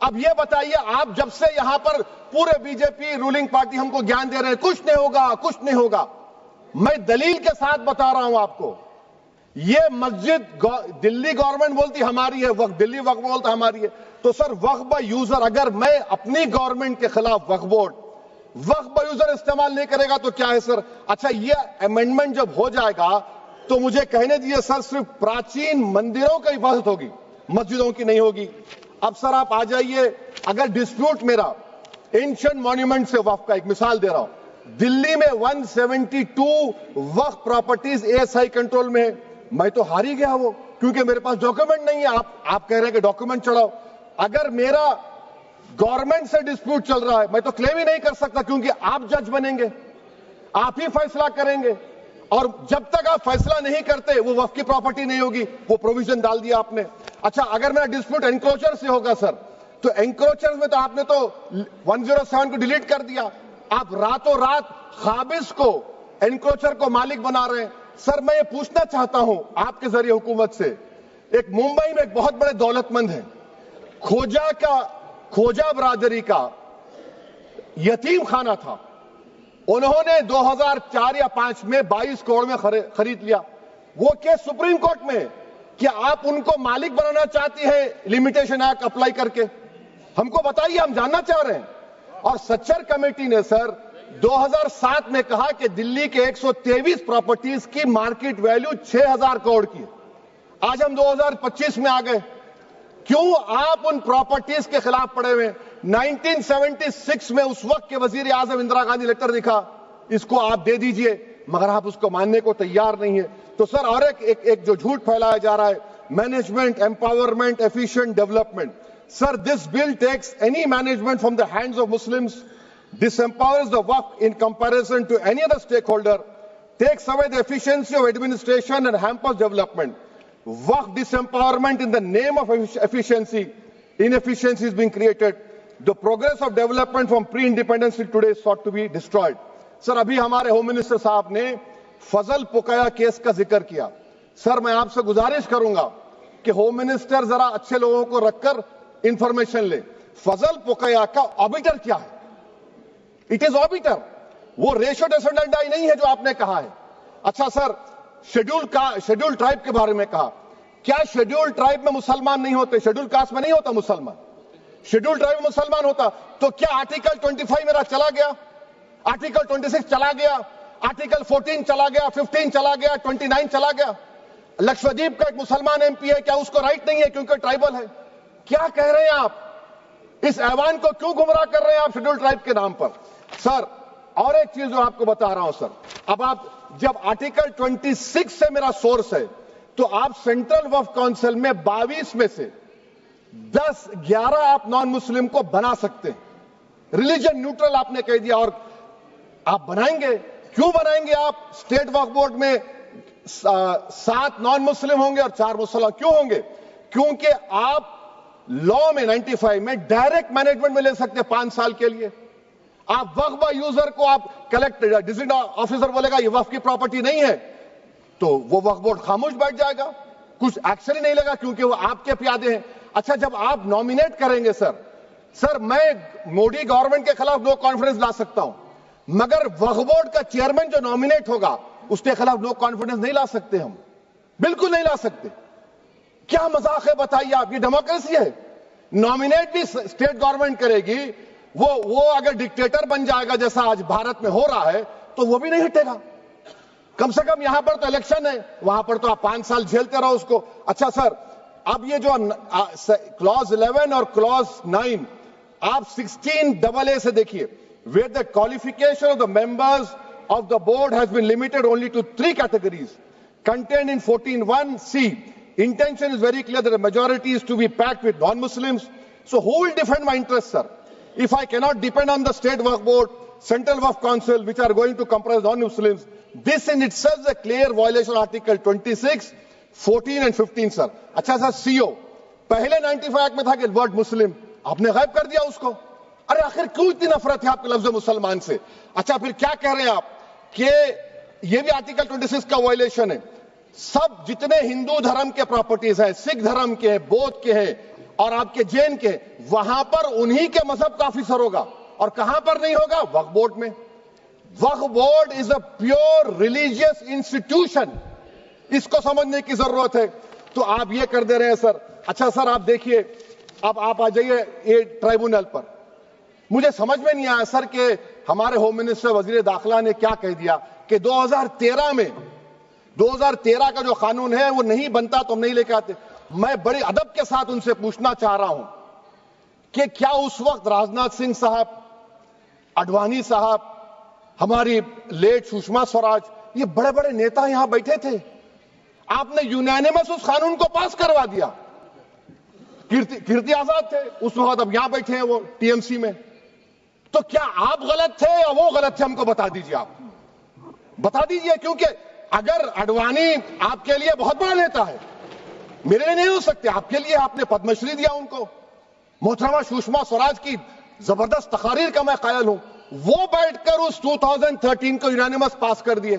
اب یہ بتائیے, آپ جب سے یہاں پر پورے بی جے پی رولنگ پارٹی ہم کو گیان دے رہے ہیں کچھ نہیں ہوگا کچھ نہیں ہوگا. میں دلیل کے ساتھ بتا رہا ہوں آپ کو, یہ مسجد دلی گورنمنٹ بولتی ہماری ہے, وقف دلی وقف بولتا ہماری ہے. تو سر وقف با یوزر, اگر میں اپنی گورنمنٹ کے خلاف وقف بورڈ وقف با یوزر استعمال نہیں کرے گا تو کیا ہے سر؟ اچھا یہ امینڈمنٹ جب ہو جائے گا تو مجھے کہنے دیجیے سر, صرف پراچین مندروں کا حفاظت ہوگی, مسجدوں کی نہیں ہوگی. اب سر آپ آ جائیے, اگر ڈسپیوٹ میرا اینشنٹ مانیومنٹ سے وقف کا, ایک مثال دے رہا ہوں, دلی میں 172 وقف پراپرٹیز ASI کنٹرول میں ہے. میں تو ہار ہی گیا وہ, کیونکہ میرے پاس ڈاکیومنٹ نہیں ہے. آپ کہہ رہے ہیں کہ ڈاکیومنٹ چڑھاؤ. اگر میرا گورنمنٹ سے ڈسپیوٹ چل رہا ہے میں تو کلیم ہی نہیں کر سکتا, کیونکہ آپ جج بنیں گے, آپ ہی فیصلہ کریں گے, اور جب تک آپ فیصلہ نہیں کرتے وہ وقف کی پراپرٹی نہیں ہوگی. وہ پروویژن ڈال دیا آپ نے. اچھا اگر میرا ڈسپیوٹ انکروچر سے ہوگا سر, تو انکروچر میں تو آپ نے تو 107 کو ڈیلیٹ کر دیا. آپ راتوں رات قابض کو انکروچر کو مالک بنا رہے ہیں. سر میں یہ پوچھنا چاہتا ہوں آپ کے ذریعے حکومت سے, ایک ممبئی میں ایک بہت بڑے دولت مند ہیں, کھوجا برادری کا یتیم خانہ تھا, انہوں نے 2004 یا 2005 میں 22 کروڑ میں خرید لیا. وہ کیس سپریم کورٹ میں, کیا آپ ان کو مالک بنانا چاہتی ہیں لمیٹیشن ایکٹ اپلائی کر کے؟ ہم کو بتائیے, ہم جاننا چاہ رہے ہیں. اور سچر کمیٹی نے سر 2007 میں کہا کہ دلی کے 123 پراپرٹیز کی مارکیٹ ویلیو 6000 کروڑ کی. آج ہم 2025 میں آ گئے, کیوں آپ ان پراپرٹیز کے خلاف پڑے ہوئے؟ 1976 میں اس وقت کے وزیر اعظم اندرا گاندھی لیٹر لکھا, اس کو آپ دے دیجئے, مگر آپ اس کو ماننے کو تیار نہیں ہے. تو سر اور ایک جو جھوٹ پھیلایا جا رہا ہے, management, empowerment, efficient development. Sir, this bill takes any management from the hands of Muslims, disempowers the Waqf in comparison to any other stakeholder, takes away the efficiency of administration and hampers development. Waqf disempowerment in the name of efficiency, inefficiency is being created. The progress of development from pre-independence till today is sought to be destroyed. Sir, ابھی ہمارے home minister صاحب نے فضل پوکایا case کا ذکر کیا. سر میں آپ سے گزارش کروں گا کہ ہوم منسٹر ذرا اچھے لوگوں کو رکھ کر انفارمیشن لے. فضل پوکایا کا آبیٹر کیا ہے؟ اٹ از آبیٹر, وہ ریشو ڈیسنڈنٹائی نہیں ہے جو آپ نے کہا ہے. اچھا سر, شیڈول ٹرائب کے بارے میں کہا, کیا شیڈول ٹرائب میں مسلمان نہیں ہوتے؟ شیڈول کاسٹ میں نہیں ہوتا مسلمان, شیڈول ٹرائب میں مسلمان ہوتا. تو کیا آرٹیکل 25 میرا چلا گیا, آرٹیکل 26 چلا گیا, آرٹیکل 14 چلا گیا, 15 چلا گیا, 29 چلا گیا؟ لکشدیپ کا ایک مسلمان ایم پی ہے, کیا اس کو رائٹ نہیں ہے کیونکہ ٹرائبل ہے؟ کیا کہہ رہے ہیں آپ؟ اس ایوان کو کیوں گمراہ کر رہے ہیں آپ شیڈول ٹرائب کے نام پر؟ سر اور ایک چیز جو آپ کو بتا رہا ہوں سر, اب آپ جب آرٹیکل 26 سے میرا سورس ہے تو آپ سینٹرل وقف کونسل میں 22 میں سے 11 آپ نان مسلم کو بنا سکتے ہیں. ریلیجن نیوٹرل آپ نے کہہ دیا, اور آپ بنائیں گے. کیوں بنائیں گے آپ؟ اسٹیٹ وقف بورڈ میں 7 نان مسلم ہوں گے اور 4 مسلمان. کیوں ہوں گے؟ کیونکہ آپ لا میں 95 میں ڈائریکٹ مینجمنٹ میں لے سکتے 5 سال کے لیے. آپ وقف با یوزر کو آپ ڈسٹرکٹ آفیسر بولے گا یہ وقف کی پراپرٹی نہیں ہے, تو وہ وقف بورڈ خاموش بیٹھ جائے گا, کچھ ایکشن ہی نہیں لگا, کیونکہ وہ آپ کے پیادے ہیں. اچھا جب آپ نامینیٹ کریں گے سر میں مودی گورنمنٹ کے خلاف نو کانفیڈنس لا سکتا ہوں, مگر وقف بورڈ کا چیئرمین جو نامینیٹ ہوگا اس کے خلاف نو کانفیڈنس نہیں لا سکتے, ہم بالکل نہیں لا سکتے. کیا مذاق ہے بتائیے آپ؟ یہ ڈیموکریسی ہے. نامینیٹ بھی اسٹیٹ گورنمنٹ کرے گی, وہ اگر ڈکٹیٹر بن جائے گا جیسا آج بھارت میں ہو رہا ہے تو وہ بھی نہیں ہٹے گا. کم سے کم یہاں پر تو الیکشن ہے, وہاں پر تو آپ 5 سال جھیلتے رہو اس کو. اچھا سر, اب یہ جو کلوز 11 اور کلوز 9 آپ 16AA سے دیکھیے, where the qualification of the members of the board has been limited only to 3 categories contained in 14(1)(c). Intention is very clear that the majority is to be packed with non-Muslims. So who will defend my interests, sir? If I cannot depend on the state waqf board, central waqf council, which are going to comprise non-Muslims, this in itself is a clear violation of Article 26, 14 and 15, sir. اچھا سر, CO پہلے 95 act میں تھا کہ word مسلم, آپ نے غائب کر دیا اس کو. ارے آخر کیوں اتنی نفرت ہے آپ کے لفظ مسلمان سے؟ اچھا پھر کیا کہہ رہے ہیں آپ کہ یہ بھی آرٹیکل 26 کا وائلیشن ہے. سب جتنے ہندو دھرم کے پراپرٹیز ہیں, سکھ دھرم کے ہیں, بودھ کے ہیں, اور آپ کے جین کے، وہاں پر انہی کے مذہب کا آفیسر ہوگا، اور کہاں پر نہیں ہوگا؟ وقف بورڈ میں۔ وقف board is a pure religious institution, اس کو سمجھنے کی ضرورت ہے۔ تو آپ یہ کر دے رہے ہیں سر۔ اچھا سر، آپ دیکھیے، اب آپ آ جائیے یہ ٹرائبونل پر۔ مجھے سمجھ میں نہیں آیا سر کہ ہمارے ہوم منسٹر وزیر داخلہ نے کیا کہہ دیا کہ 2013 کا جو قانون ہے وہ نہیں بنتا تو ہم نہیں لے کے آتے۔ میں بڑے ادب کے ساتھ ان سے پوچھنا چاہ رہا ہوں کہ کیا اس وقت راجناتھ سنگھ صاحب، اڈوانی صاحب، ہماری لیٹ سشما سوراج، یہ بڑے بڑے نیتا یہاں بیٹھے تھے؟ آپ نے یونینیمس اس قانون کو پاس کروا دیا۔ کیرتی آزاد تھے اس وقت، اب یہاں بیٹھے ہیں وہ ٹی ایم سی میں۔ تو کیا آپ غلط تھے یا وہ غلط تھے؟ ہم کو بتا دیجیے، آپ بتا دیجیے، کیونکہ اگر اڈوانی آپ کے لیے بہت بڑا نیتا ہے، میرے لیے نہیں ہو سکتے، آپ کے لیے آپ نے پدم شری دیا ان کو۔ محترمہ سشما سوراج کی زبردست تقاریر کا میں قائل ہوں، وہ بیٹھ کر اس 2013 کو یونینیمس پاس کر دیے۔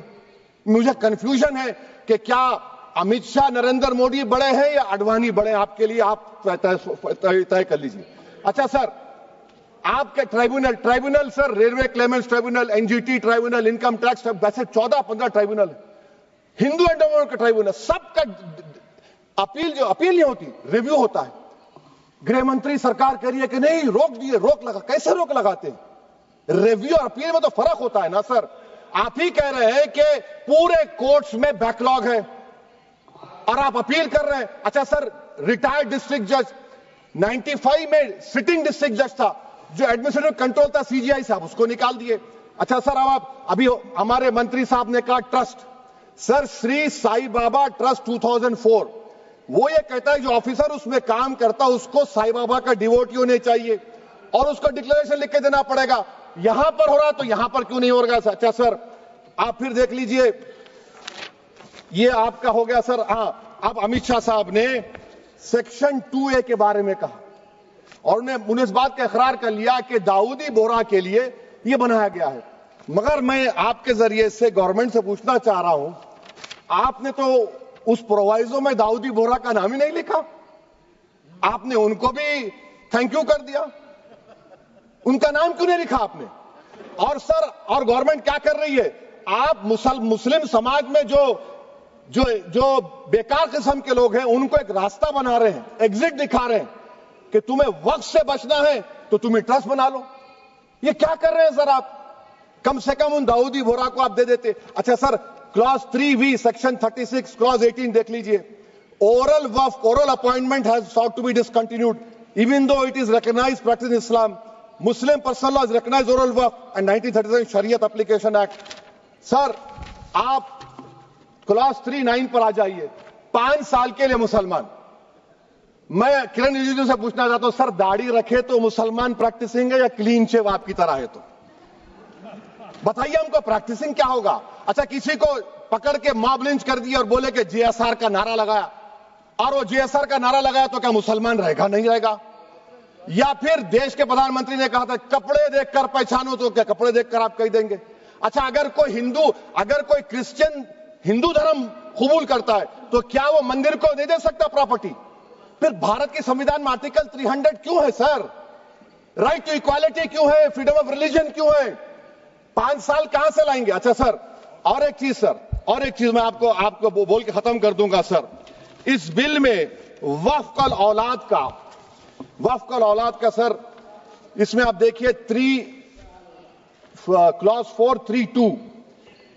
مجھے کنفیوژن ہے کہ کیا امت شاہ، نریندر مودی بڑے ہیں یا اڈوانی بڑے ہیں؟ آپ کے لیے آپ طے کر لیجیے۔ اچھا سر، آپ کے tribunal sir, railway claimants tribunal, N G T tribunal, income tax, ویسے 14-15 ٹرائبونل، ہندو اینڈ کا ٹرائبونل، سب کا اپیل نہیں ہوتی، ریویو ہوتا ہے۔ گرہ منتری سرکار کہہ رہی ہے کہ نہیں، روک دیے، روک لگا۔ کیسے روک لگاتے ہیں؟ ریویو اور اپیل میں تو فرق ہوتا ہے نا سر۔ آپ ہی کہہ رہے ہیں کہ پورے کورٹس میں بیک لاگ ہے اور آپ اپیل کر رہے ہیں۔ اچھا سر، ریٹائرڈ ڈسٹرکٹ جج 95 میں سٹنگ ڈسٹرکٹ جج تھا، جو ایڈمنسٹریٹو کنٹرول تھا سی جی آئی صاحب، اس کو نکال دیے۔ اچھا سر، ابھی ہمارے منتری صاحب نے کہا ٹرسٹ، سر شری سائی بابا ٹرسٹ 2004، وہ یہ کہتا ہے جو آفیسر اس میں کام کرتا اس کو سائی بابا کا ڈیووٹی ہونے چاہیے اور اس کو ڈکلیریشن لکھ کے دینا پڑے گا۔ یہاں پر ہو رہا تو یہاں پر کیوں نہیں ہو رہا؟ اچھا سر، آپ پھر دیکھ لیجئے، یہ آپ کا ہو گیا سر۔ ہاں، اب امت شاہ صاحب نے سیکشن 2A کے بارے میں کہا اور انہوں نے اس بات کا اقرار کر لیا کہ داؤدی بورہ کے لیے یہ بنایا گیا ہے۔ مگر میں آپ کے ذریعے سے گورنمنٹ سے پوچھنا چاہ رہا ہوں، آپ نے تو اس پرووائزو میں داؤدی بورہ کا نام ہی نہیں لکھا، آپ نے ان کو بھی تھینک یو کر دیا، ان کا نام کیوں نہیں لکھا آپ نے؟ اور سر، اور گورنمنٹ کیا کر رہی ہے؟ آپ مسلم سماج میں جو بیکار قسم کے لوگ ہیں ان کو ایک راستہ بنا رہے ہیں، ایگزٹ دکھا رہے ہیں کہ تمہیں وقت سے بچنا ہے تو تمہیں ٹرسٹ بنا لو۔ یہ کیا کر رہے ہیں سر آپ؟ کم سے کم ان داؤدی بورہ کو آپ دے دیتے۔ اچھا سر، کلاس 3V سیکشن 36 کلاس 18 دیکھ لیجئے، oral وقف، oral appointment has sought to be discontinued even though it is recognized practice in Islam. Muslim personal law has recognized oral وقف and 1937 Shariat Application Act. سر، آپ کلاس 3-9 پر آ جائیے، 5 سال کے لیے مسلمان۔ میں کرن رجیجو سے پوچھنا چاہتا ہوں، سر داڑھی رکھے تو مسلمان پریکٹسنگ ہے یا کلین شیو آپ کی طرح ہے؟ تو بتائیے ہم کو پریکٹسنگ کیا ہوگا؟ اچھا، کسی کو پکڑ کے ماب لنچ کر دیا اور بولے کہ جی ایس آر کا نعرہ لگایا، اور وہ جی ایس آر کا نعرہ لگایا تو کیا مسلمان رہے گا؟ نہیں رہے گا۔ یا پھر دیش کے پردھان منتری نے کہا تھا کپڑے دیکھ کر پہچانو، تو کیا کپڑے دیکھ کر آپ کہہ دیں گے؟ اچھا، اگر کوئی کرسچن ہندو دھرم قبول کرتا ہے تو کیا وہ مندر کو نہیں دے سکتا پراپرٹی؟ پھر بھارت کے سمویدھان میں آرٹیکل 300 کیوں ہے سر؟ رائٹ ٹو ایکوالٹی کیوں ہے؟ فریڈم آف ریلیجن کیوں ہے؟ 5 سال کہاں سے لائیں گے؟ اچھا سر، اور ایک چیز میں آپ کو بول کے ختم کر دوں گا سر۔ اس بل میں وقف الاولاد کا سر، اس میں آپ دیکھیے clause 432،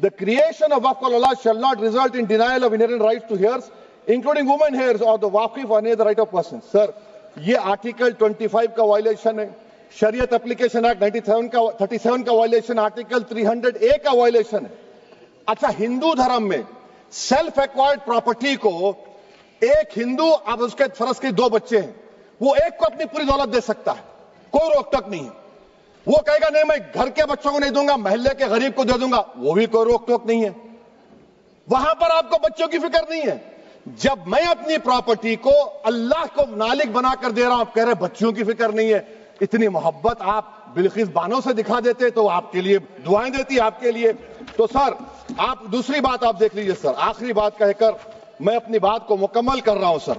the creation of waqf al-aulad shall not result in denial of inherent rights to heirs, including women heirs or the waqif or any other right of person. سر، یہ آرٹیکل 25 کا وائلیشن ہے، شریعت اپلیکیشن ایکٹ 37 کا violation, article 300A کا violation ہے۔ اچھا، ہندو دھرم میں سیلف ایکوائرڈ پراپرٹی کو ایک ہندو، اب اس کے فرض کے 2 بچے ہیں، وہ ایک کو اپنی پوری دولت دے سکتا ہے، کوئی روک ٹوک نہیں ہے۔ وہ کہے گا نہیں، میں گھر کے بچوں کو نہیں دوں گا، محلے کے غریب کو دے دوں گا، وہ بھی کوئی روک ٹوک نہیں ہے۔ وہاں پر آپ کو بچوں کی فکر نہیں ہے۔ جب میں اپنی پراپرٹی کو اللہ کو مالک بنا کر دے رہا ہوں، آپ کہہ رہے بچوں کی فکر نہیں ہے۔ اتنی محبت آپ بلقیس بانو سے دکھا دیتے تو آپ کے لیے دعائیں دیتی آپ کے لیے۔ تو سر، آپ دوسری بات آپ دیکھ لیجئے سر، آخری بات کہہ کر میں اپنی بات کو مکمل کر رہا ہوں سر۔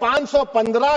515